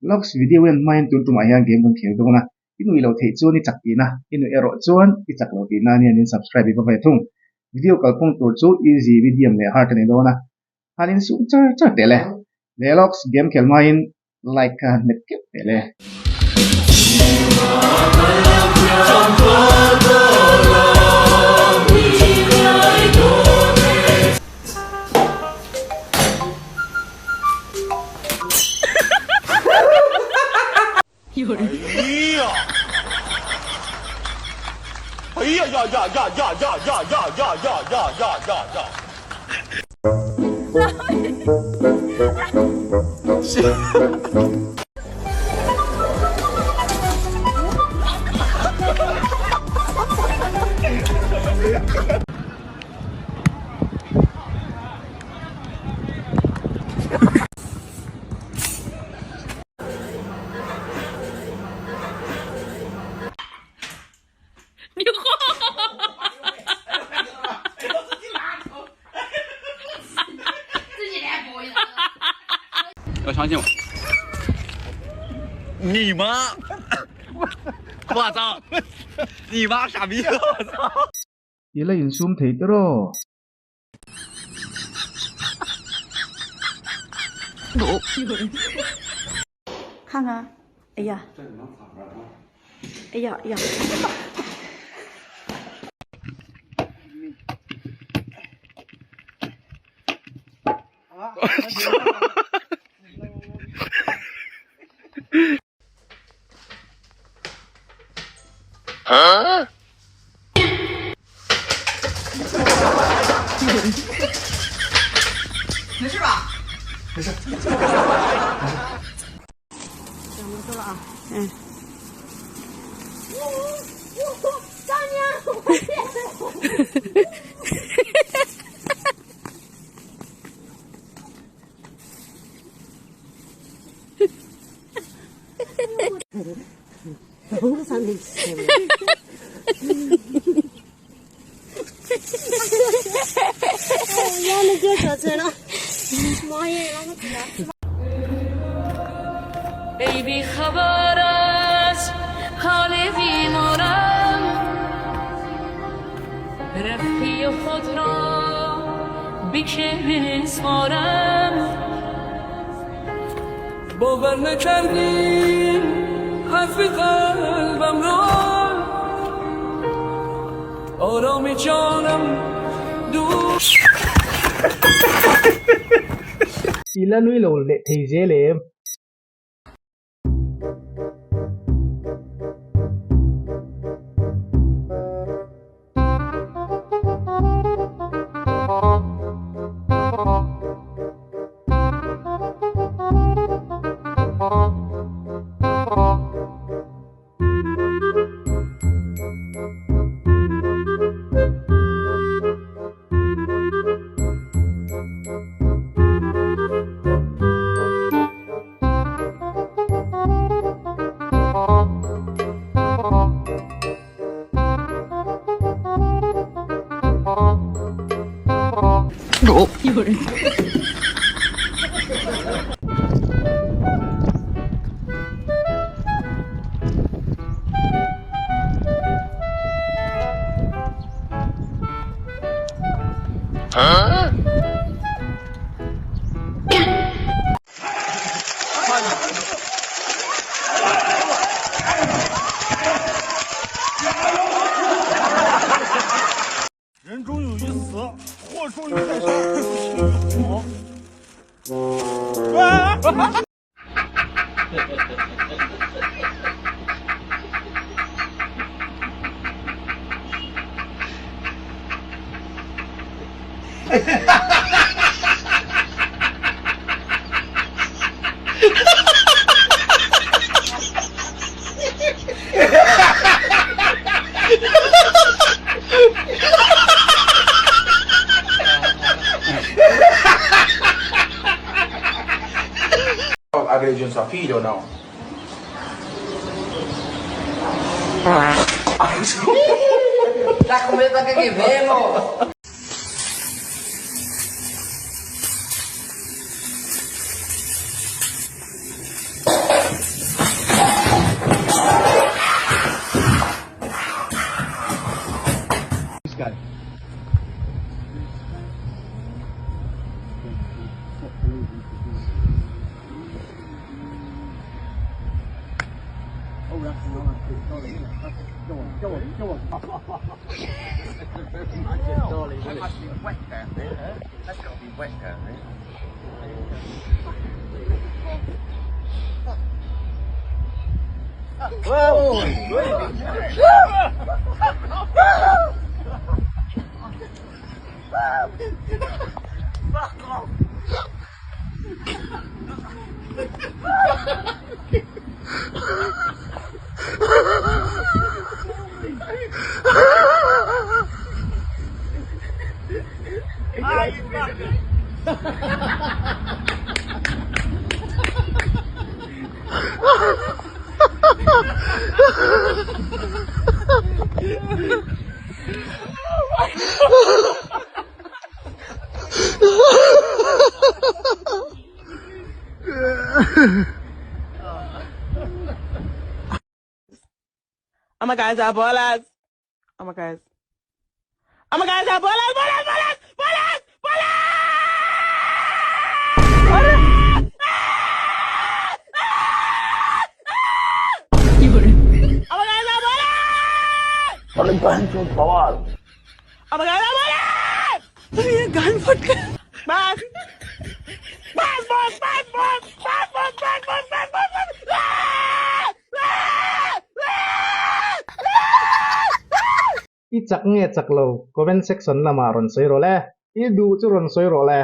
logs video en main tun tu maya game kan khel dong na inu ilo the chuan ni chak ina inu ero chuan i chak lo tina ni an subscribe ba vai thung video kalpung tur chu easy medium le hard ni dona hanin su cha tele logs game khel main like net ke tele要相信我。你妈！我操！你妈傻逼！我操！Ila in zoom thei tero. 看看，哎呀，哎呀呀！啊！没事吧？没事。行，没事了啊。嗯。当年我也。너무 상했지 때문에. 야는 그 자체나 뭐해 이런 거. Baby خبر از حال بیمارم رفتی خود را بیشه سپارم باور نکردی حرف قلبم را آرام جانم دور Ila nui lo le thei je le有人。啊！人终有一死，祸出于在上，须有福。Aggressione sua figlia o no? La cometa che vemo! Oh my guys, are ballers. Oh my guys. Oh my guys, are ballers, ballers, ballers, ballers, ballers! Oh my guys, are ballers! Oh my guys, are ballers! अरे ये गान फट गया बस बस बस बस बस बस बस बस बस बस बस i chak nge chak lo comment section lama ron soi ro le i du chu ron soi ro le